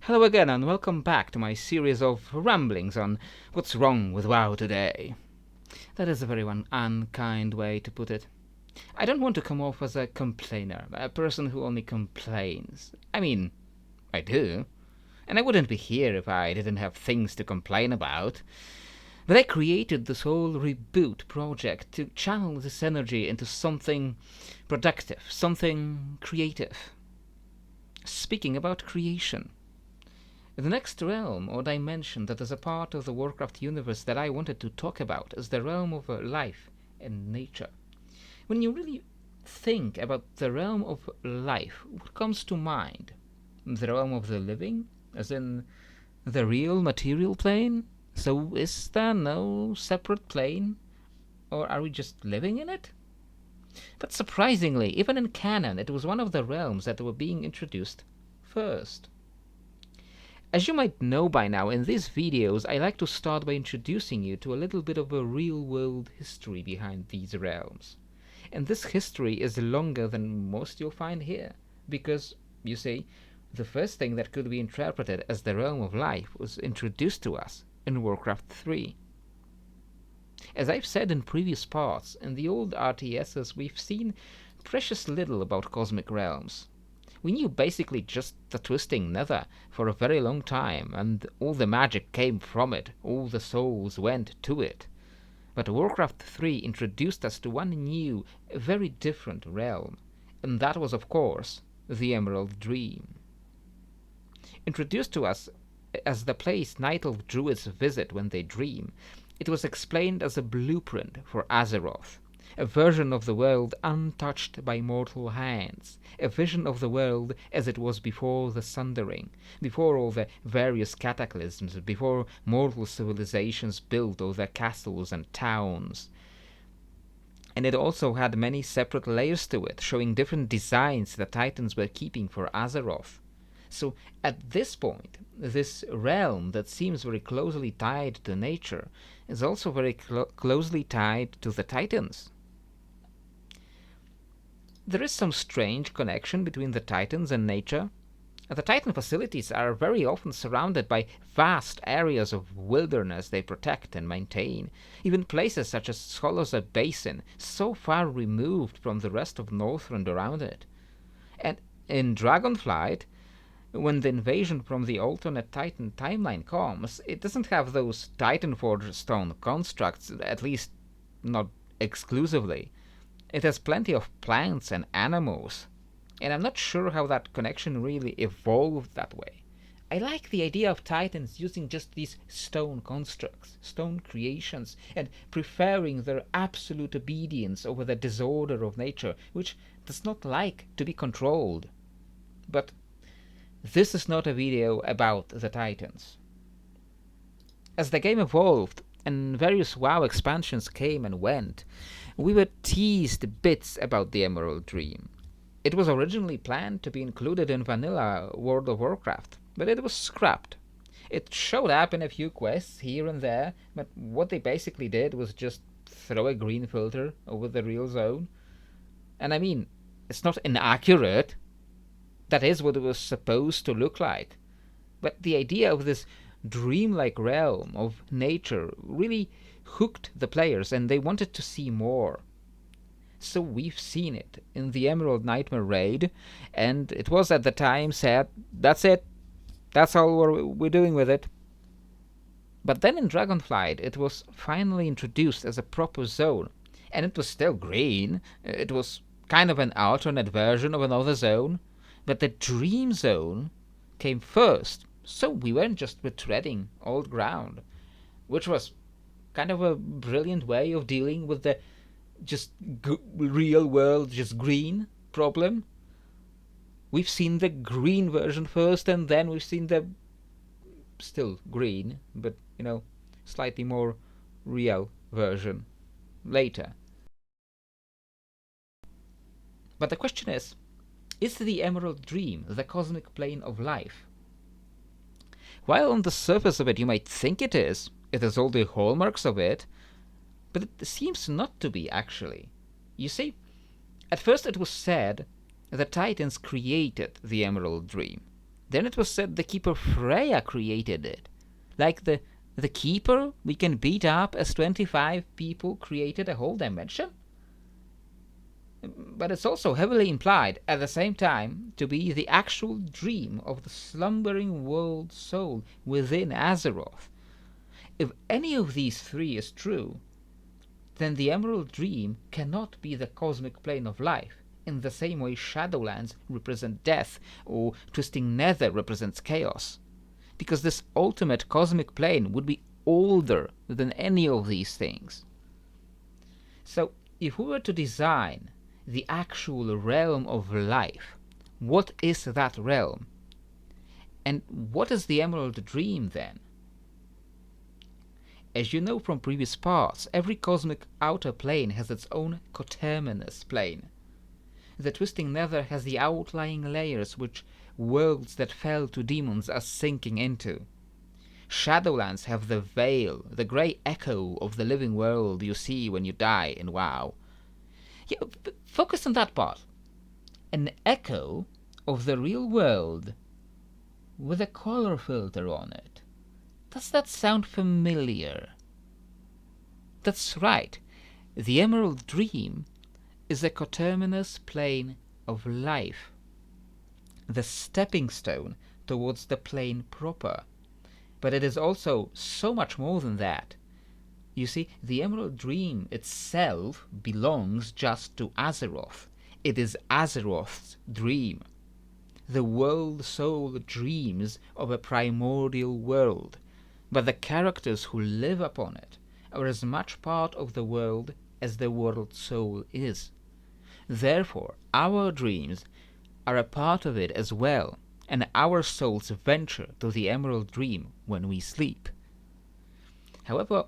Hello again and welcome back to my series of ramblings on what's wrong with WoW today. That is a very unkind way to put it. I don't want to come off as a complainer, a person who only complains. I mean, I do. And I wouldn't be here if I didn't have things to complain about. But I created this whole reboot project to channel this energy into something productive, something creative. Speaking about creation, the next realm or dimension that is a part of the WarCraft universe that I wanted to talk about is the realm of life and nature. When you really think about the realm of life, what comes to mind? The realm of the living, as in the real material plane? So is there no separate plane? Or are we just living in it? But surprisingly, even in canon, it was one of the realms that were being introduced first. As you might know by now, in these videos I like to start by introducing you to a little bit of a real-world history behind these realms. And this history is longer than most you'll find here, because, you see, the first thing that could be interpreted as the realm of life was introduced to us in WarCraft 3. As I've said in previous parts, in the old RTSs we've seen precious little about cosmic realms. We knew basically just the twisting nether for a very long time, and all the magic came from it, all the souls went to it. But Warcraft 3 introduced us to one new, very different realm, and that was of course the Emerald Dream. Introduced to us as the place Night Elf Druids visit when they dream, it was explained as a blueprint for Azeroth, a version of the world untouched by mortal hands, a vision of the world as it was before the Sundering, before all the various cataclysms, before mortal civilizations built all their castles and towns. And it also had many separate layers to it, showing different designs the Titans were keeping for Azeroth. So at this point, this realm that seems very closely tied to nature is also very closely tied to the Titans. There is some strange connection between the Titans and nature. The Titan facilities are very often surrounded by vast areas of wilderness they protect and maintain, even places such as Scholozar Basin, so far removed from the rest of Northrend around it. And in Dragonflight, when the invasion from the alternate Titan timeline comes, it doesn't have those Titanforge stone constructs, at least not exclusively. It has plenty of plants and animals, and I'm not sure how that connection really evolved that way. I like the idea of Titans using just these stone constructs, stone creations, and preferring their absolute obedience over the disorder of nature, which does not like to be controlled. But this is not a video about the Titans. As the game evolved and various WoW expansions came and went, we were teased bits about the Emerald Dream. It was originally planned to be included in vanilla World of Warcraft, but it was scrapped. It showed up in a few quests here and there, but what they basically did was just throw a green filter over the real zone. And I mean, it's not inaccurate. That is what it was supposed to look like. But the idea of this dreamlike realm of nature really hooked the players, and they wanted to see more. So we've seen it in the Emerald Nightmare raid, and it was at the time said, that's it, that's all we're doing with it. But then in Dragonflight it was finally introduced as a proper zone, and it was still green. It was kind of an alternate version of another zone, but the Dream Zone came first, so we weren't just retreading old ground, which was kind of a brilliant way of dealing with the just real world, just green problem. We've seen the green version first, and then we've seen the still green, but slightly more real version later. But the question is the Emerald Dream the cosmic plane of life? While on the surface of it you might think it has all the hallmarks of it, but it seems not to be actually. You see, at first it was said the Titans created the Emerald Dream, Then it was said the keeper Freya created it. Like the keeper we can beat up as 25 people created a whole dimension? But it's also heavily implied at the same time to be the actual dream of the slumbering world soul within Azeroth. If any of these three is true, then the Emerald Dream cannot be the cosmic plane of life, in the same way Shadowlands represent death or Twisting Nether represents chaos, because this ultimate cosmic plane would be older than any of these things. So if we were to design the actual realm of life, what is that realm? And what is the Emerald Dream then? As you know from previous parts, every cosmic outer plane has its own coterminous plane. The Twisting Nether has the outlying layers which worlds that fell to demons are sinking into. Shadowlands have the veil, the grey echo of the living world you see when you die in WoW. Yeah, focus on that part. An echo of the real world with a color filter on it. Does that sound familiar? That's right. The Emerald Dream is a coterminous plane of life, the stepping stone towards the plane proper. But it is also so much more than that. You see, the Emerald Dream itself belongs just to Azeroth. It is Azeroth's dream. The world soul dreams of a primordial world, but the characters who live upon it are as much part of the world as the world soul is. Therefore, our dreams are a part of it as well, and our souls venture to the Emerald Dream when we sleep. However,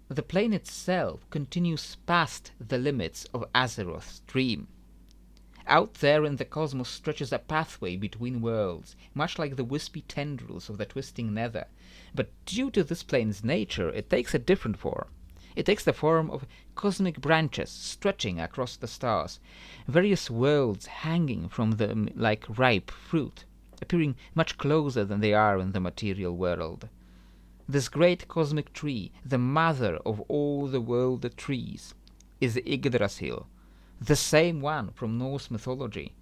the plane itself continues past the limits of Azeroth's dream. Out there in the cosmos stretches a pathway between worlds, much like the wispy tendrils of the Twisting Nether, but due to this plane's nature, it takes a different form. It takes the form of cosmic branches stretching across the stars, various worlds hanging from them like ripe fruit, appearing much closer than they are in the material world. This great cosmic tree, the mother of all the world trees, is Yggdrasil, the same one from Norse mythology.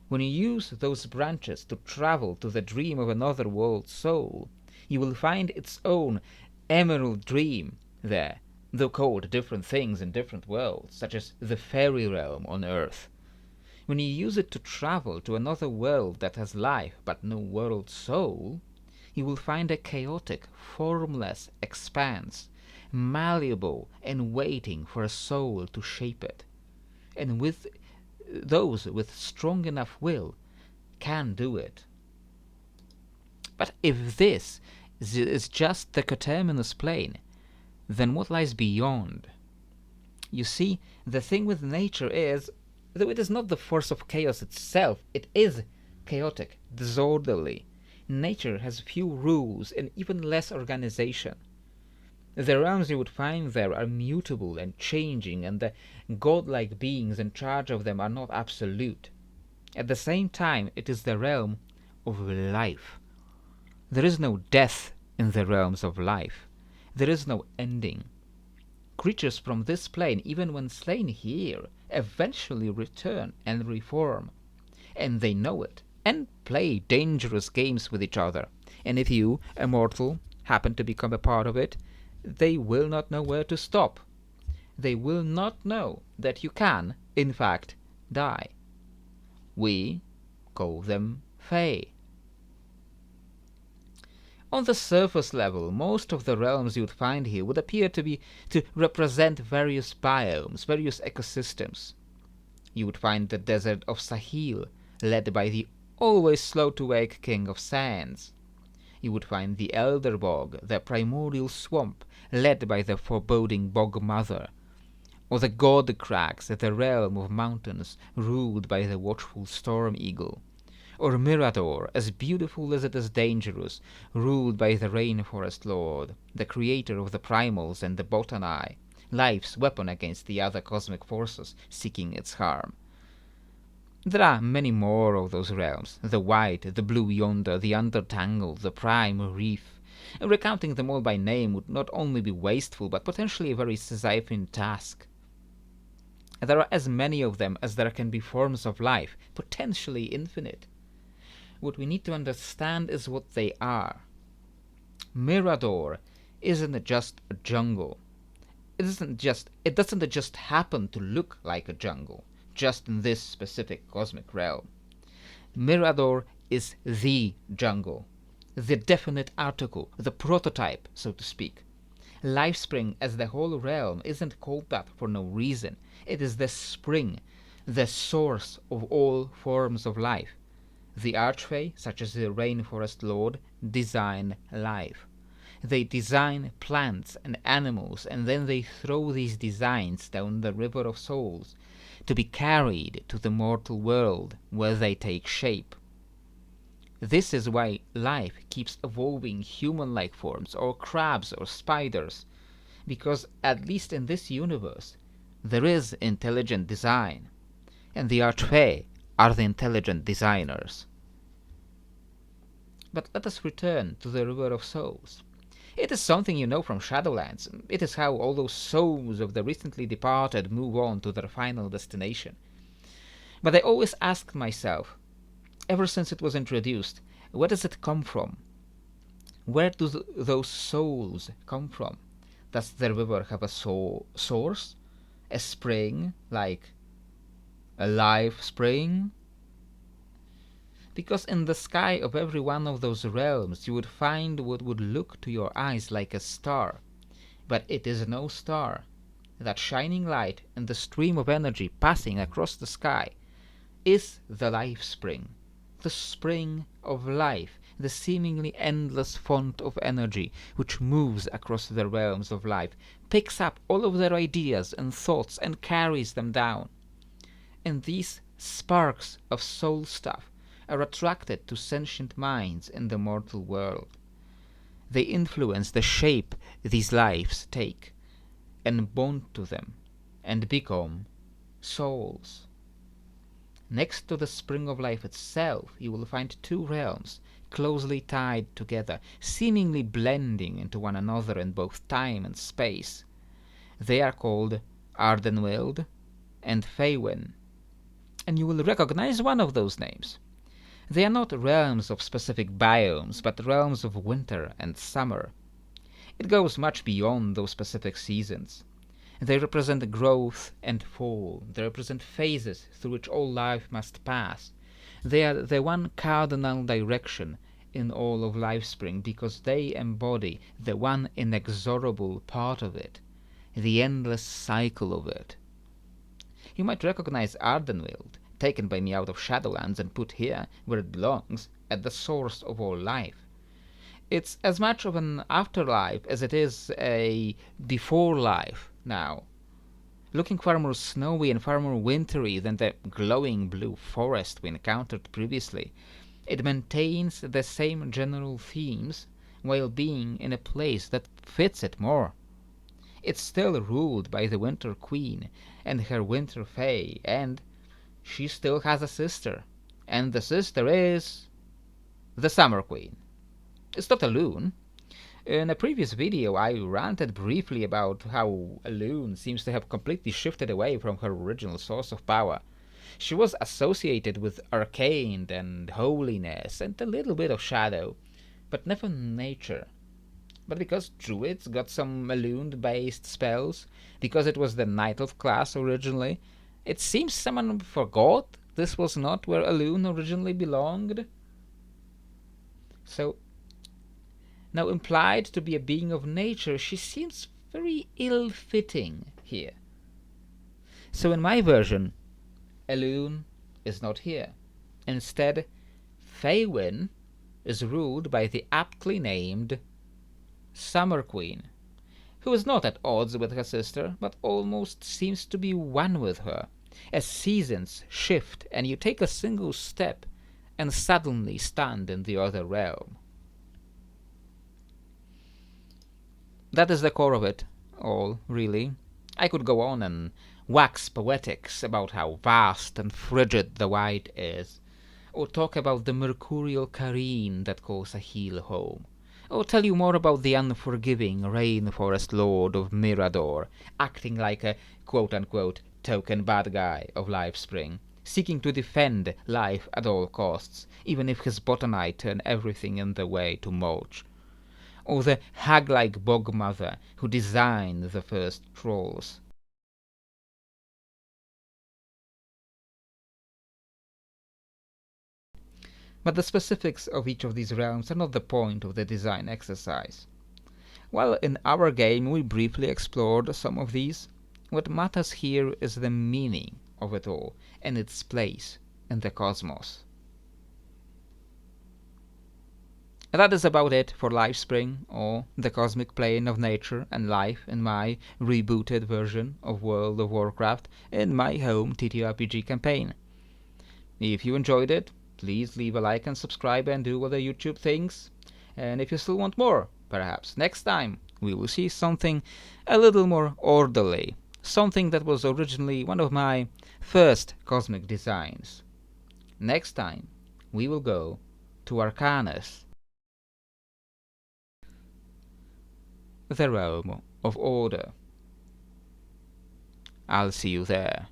When you use those branches to travel to the dream of another world soul, you will find its own Emerald Dream there, though called different things in different worlds, such as the fairy realm on Earth. When you use it to travel to another world that has life but no world soul, you will find a chaotic, formless expanse, malleable and waiting for a soul to shape it. And with those with strong enough will can do it. But if this is just the coterminous plane, then what lies beyond? You see, the thing with nature is, though it is not the force of chaos itself, it is chaotic, disorderly. Nature has few rules and even less organization. The realms you would find there are mutable and changing, and the godlike beings in charge of them are not absolute. At the same time, it is the realm of life. There is no death in the realms of life. There is no ending. Creatures from this plane, even when slain here, eventually return and reform. And they know it, and play dangerous games with each other. And if you, a mortal, happen to become a part of it, they will not know where to stop. They will not know that you can, in fact, die. We call them Fae. On the surface level, most of the realms you'd find here would appear to represent various biomes, various ecosystems. You would find the desert of Sahil, led by the always slow-to-wake King of Sands. You would find the Elder Bog, the primordial swamp, led by the foreboding Bog Mother, or the God Crags, the realm of mountains, ruled by the watchful Storm Eagle, or Mirador, as beautiful as it is dangerous, ruled by the Rainforest Lord, the creator of the primals and the botani, life's weapon against the other cosmic forces seeking its harm. There are many more of those realms, the white, the blue yonder, the undertangle, the prime reef. Recounting them all by name would not only be wasteful, but potentially a very Sisyphean task. There are as many of them as there can be forms of life, potentially infinite. What we need to understand is what they are. Mirador isn't just a jungle. It doesn't just happen to look like a jungle, just in this specific cosmic realm. Mirador is the jungle, the definite article, the prototype, so to speak. Lifespring as the whole realm isn't called that for no reason. It is the spring, the source of all forms of life. The Archfey, such as the Rainforest Lord, design life. They design plants and animals, and then they throw these designs down the river of souls to be carried to the mortal world, where they take shape. This is why life keeps evolving human-like forms, or crabs, or spiders, because, at least in this universe, there is intelligent design, and the Archfey are the intelligent designers. But let us return to the River of Souls. It is something you know from Shadowlands. It is how all those souls of the recently departed move on to their final destination. But I always asked myself, ever since it was introduced, where does it come from? Where do those souls come from? Does the river have a source? A spring, like a life spring? Because in the sky of every one of those realms you would find what would look to your eyes like a star. But it is no star. That shining light and the stream of energy passing across the sky is the life spring. The spring of life, the seemingly endless font of energy which moves across the realms of life, picks up all of their ideas and thoughts and carries them down. And these sparks of soul stuff are attracted to sentient minds in the mortal world. They influence the shape these lives take, and bond to them, and become souls. Next to the spring of life itself, you will find two realms, closely tied together, seemingly blending into one another in both time and space. They are called Ardenweald and Feywiin, and you will recognize one of those names. They are not realms of specific biomes, but realms of winter and summer. It goes much beyond those specific seasons. They represent growth and fall. They represent phases through which all life must pass. They are the one cardinal direction in all of Lifespring, because they embody the one inexorable part of it, the endless cycle of it. You might recognize Ardenweald, taken by me out of Shadowlands and put here, where it belongs, at the source of all life. It's as much of an afterlife as it is a before life now, looking far more snowy and far more wintry than the glowing blue forest we encountered previously. It maintains the same general themes while being in a place that fits it more. It's still ruled by the Winter Queen and her Winter Fae, and she still has a sister, and the sister is the Summer Queen. It's not a loon. In a previous video I ranted briefly about how Elune seems to have completely shifted away from her original source of power. She was associated with arcane and holiness and a little bit of shadow, but never nature. But because druids got some Elune-based spells, because it was the Night Elf class originally, it seems someone forgot this was not where Elune originally belonged. So, now implied to be a being of nature, she seems very ill-fitting here. So in my version, Elune is not here. Instead, Feywiin is ruled by the aptly named Summer Queen, who is not at odds with her sister, but almost seems to be one with her, as seasons shift and you take a single step and suddenly stand in the other realm. That is the core of it all, really. I could go on and wax poetics about how vast and frigid the Void is, or talk about the mercurial careen that calls a heel home, or tell you more about the unforgiving rainforest lord of Mirador, acting like a quote-unquote token bad guy of Lifespring, seeking to defend life at all costs, even if his botanite turn everything in the way to mulch, or the hag-like bog mother who designed the first trolls. But the specifics of each of these realms are not the point of the design exercise. While in our game we briefly explored some of these, what matters here is the meaning of it all and its place in the cosmos. That is about it for Lifespring, or the cosmic plane of nature and life in my rebooted version of World of Warcraft in my home TTRPG campaign. If you enjoyed it, please leave a like and subscribe and do other YouTube things. And if you still want more, perhaps next time we will see something a little more orderly, something that was originally one of my first cosmic designs. Next time we will go to Arcanus, the realm of order. I'll see you there.